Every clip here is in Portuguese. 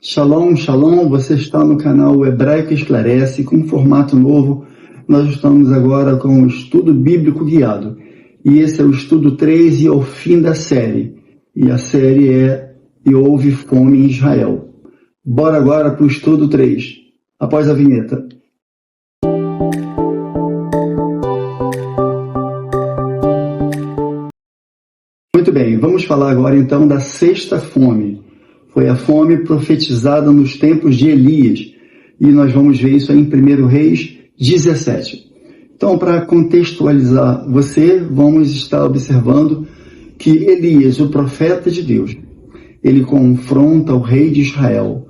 Shalom, shalom, você está no canal Hebraico Esclarece, com um formato novo. Nós estamos agora com o estudo bíblico guiado. E esse é o estudo 3 e é o fim da série. E a série é E Houve Fome em Israel. Bora agora para o estudo 3, após a vinheta. Muito bem, vamos falar agora então da sexta fome. Foi a fome profetizada nos tempos de Elias. E nós vamos ver isso aí em 1 Reis 17. Então, para contextualizar você, vamos estar observando que Elias, o profeta de Deus, ele confronta o rei de Israel,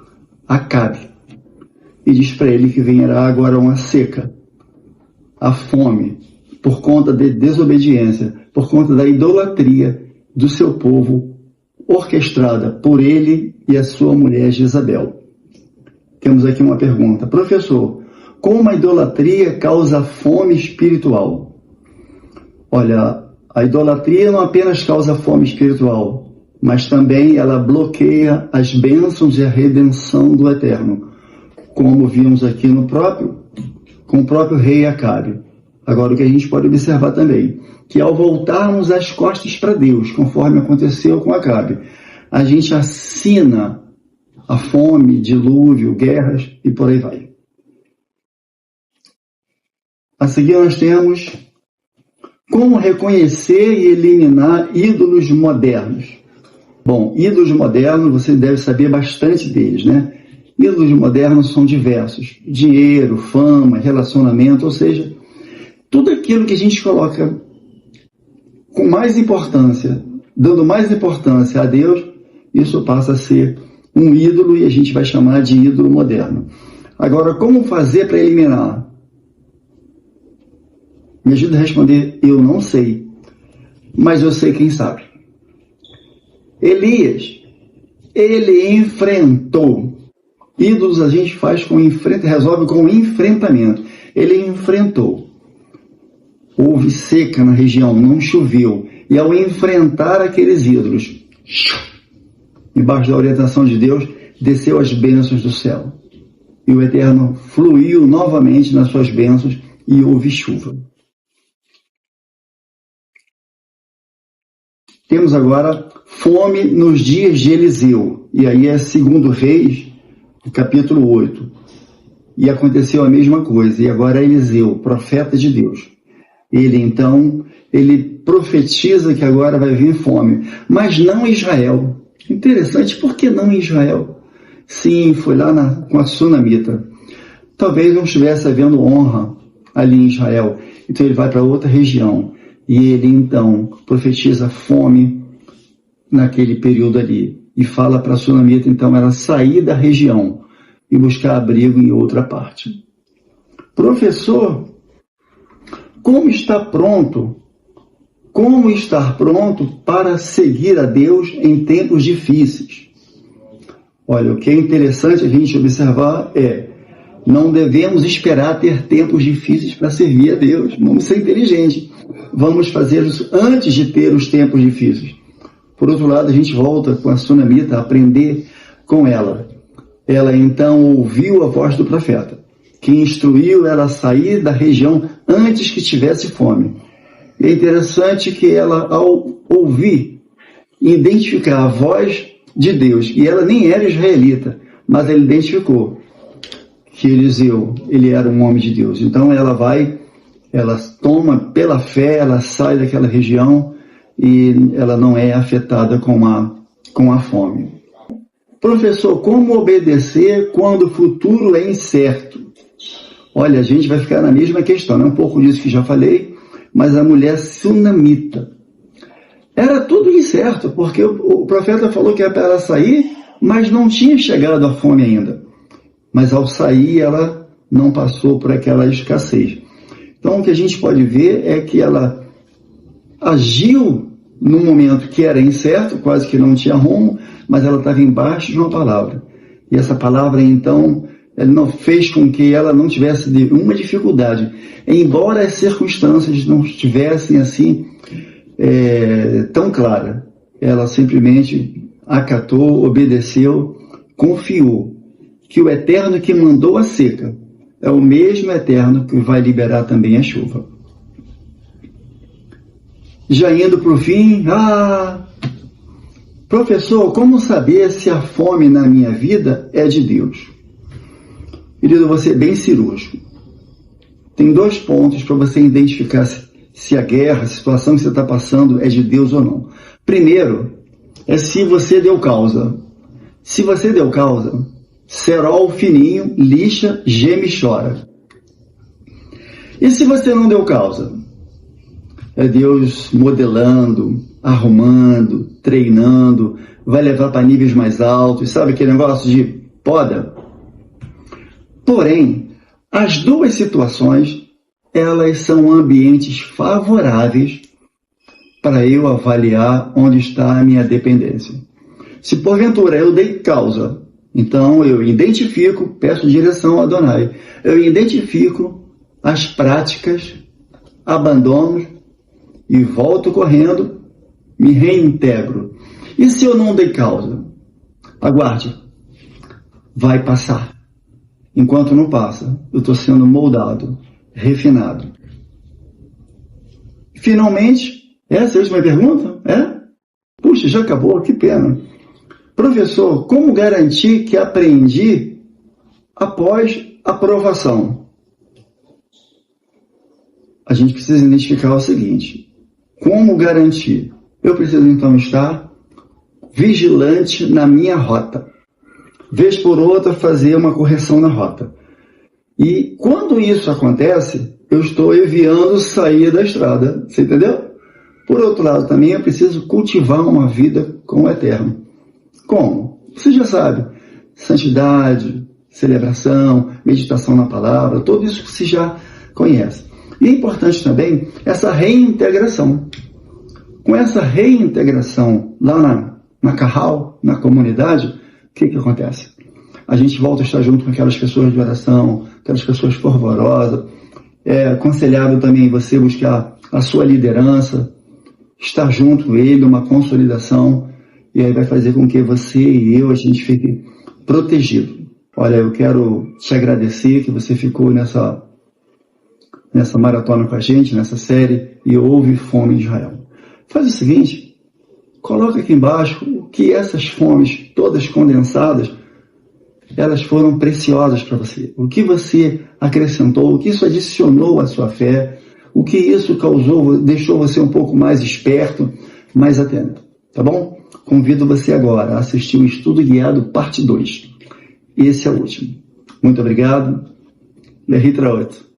Acabe, e diz para ele que venha agora uma seca, a fome, por conta de desobediência, por conta da idolatria do seu povo, orquestrada por ele e a sua mulher Jezabel. Temos aqui uma pergunta. Professor, como a idolatria causa fome espiritual? Olha, a idolatria não apenas causa fome espiritual, mas também ela bloqueia as bênçãos e a redenção do Eterno, como vimos aqui com o próprio rei Acabe. Agora, o que a gente pode observar também, que ao voltarmos as costas para Deus, conforme aconteceu com Acabe, a gente assina a fome, dilúvio, guerras e por aí vai. A seguir nós temos como reconhecer e eliminar ídolos modernos. Bom, ídolos modernos, você deve saber bastante deles, né? Ídolos modernos são diversos. Dinheiro, fama, relacionamento, ou seja, tudo aquilo que a gente coloca com mais importância, dando mais importância a Deus, isso passa a ser um ídolo e a gente vai chamar de ídolo moderno. Agora, como fazer para eliminar? Me ajuda a responder, eu não sei, mas eu sei quem sabe. Elias, ele enfrentou. Ídolos a gente faz resolve com enfrentamento. Ele enfrentou. Houve seca na região, não choveu. E ao enfrentar aqueles ídolos, embaixo da orientação de Deus, desceu as bênçãos do céu. E o Eterno fluiu novamente nas suas bênçãos e houve chuva. Temos agora fome nos dias de Eliseu. E aí é 2 Reis, capítulo 8. E aconteceu a mesma coisa. E agora é Eliseu, profeta de Deus. Ele profetiza que agora vai vir fome, mas não em Israel. Interessante, por que não em Israel? Sim, foi lá com a Sunamita. Talvez não estivesse havendo honra ali em Israel, então ele vai para outra região. E ele então profetiza fome naquele período ali. E fala para a Sunamita, então, ela sair da região e buscar abrigo em outra parte. Professor, como estar pronto para seguir a Deus em tempos difíceis? Olha, o que é interessante a gente observar não devemos esperar ter tempos difíceis para servir a Deus. Vamos ser inteligentes. Vamos fazer isso antes de ter os tempos difíceis. Por outro lado, a gente volta com a Sunamita a aprender com ela. Ela então ouviu a voz do profeta, que instruiu ela a sair da região antes que tivesse fome. E é interessante que ela, ao ouvir, identificar a voz de Deus, e ela nem era israelita, mas ela identificou que Eliseu, ele era um homem de Deus. Então ela toma pela fé, ela sai daquela região e ela não é afetada com a fome. Professor, como obedecer quando o futuro é incerto? Olha, a gente vai ficar na mesma questão, é um pouco disso que já falei, mas a mulher sunamita. Era tudo incerto, porque o profeta falou que era para ela sair, mas não tinha chegado a fome ainda. Mas ao sair, ela não passou por aquela escassez. Então, o que a gente pode ver é que ela agiu num momento que era incerto, quase que não tinha rumo, mas ela estava embaixo de uma palavra. E essa palavra, então, ele não fez com que ela não tivesse nenhuma dificuldade. Embora as circunstâncias não estivessem assim tão claras, ela simplesmente acatou, obedeceu confiou que o Eterno que mandou a seca é o mesmo Eterno que vai liberar também a chuva. Já indo para o fim, professor, como saber se a fome na minha vida é de Deus? Querido, você é bem cirúrgico. Tem 2 pontos para você identificar se a guerra, a situação que você está passando é de Deus ou não. Primeiro, é se você deu causa. Se você deu causa, cerol fininho, lixa, geme e chora. E se você não deu causa? É Deus modelando, arrumando, treinando, vai levar para níveis mais altos, sabe aquele negócio de poda? Porém, as 2 situações, elas são ambientes favoráveis para eu avaliar onde está a minha dependência. Se porventura eu dei causa, então eu identifico, peço direção a Adonai, eu identifico as práticas, abandono e volto correndo, me reintegro. E se eu não dei causa? Aguarde, vai passar. Enquanto não passa, eu estou sendo moldado, refinado. Finalmente, essa é a última pergunta? Puxa, já acabou, que pena. Professor, como garantir que aprendi após a provação? A gente precisa identificar o seguinte: como garantir? Eu preciso então estar vigilante na minha rota. Vez por outra, fazer uma correção na rota. E quando isso acontece, eu estou enviando sair da estrada. Você entendeu? Por outro lado, também eu preciso cultivar uma vida com o Eterno. Como? Você já sabe. Santidade, celebração, meditação na palavra, tudo isso que você já conhece. E é importante também essa reintegração. Com essa reintegração lá na Carral, na comunidade, o que acontece? A gente volta a estar junto com aquelas pessoas de oração, aquelas pessoas fervorosas. É aconselhável também você buscar a sua liderança, estar junto com ele, uma consolidação, e aí vai fazer com que você e eu, a gente fique protegido. Olha, eu quero te agradecer que você ficou nessa maratona com a gente, nessa série, e houve fome em Israel. Faz o seguinte, coloca aqui embaixo o que essas fomes, todas condensadas, elas foram preciosas para você. O que você acrescentou, o que isso adicionou à sua fé, o que isso causou, deixou você um pouco mais esperto, mais atento. Tá bom? Convido você agora a assistir o Estudo Guiado Parte 2. Esse é o último. Muito obrigado. Lehitraot.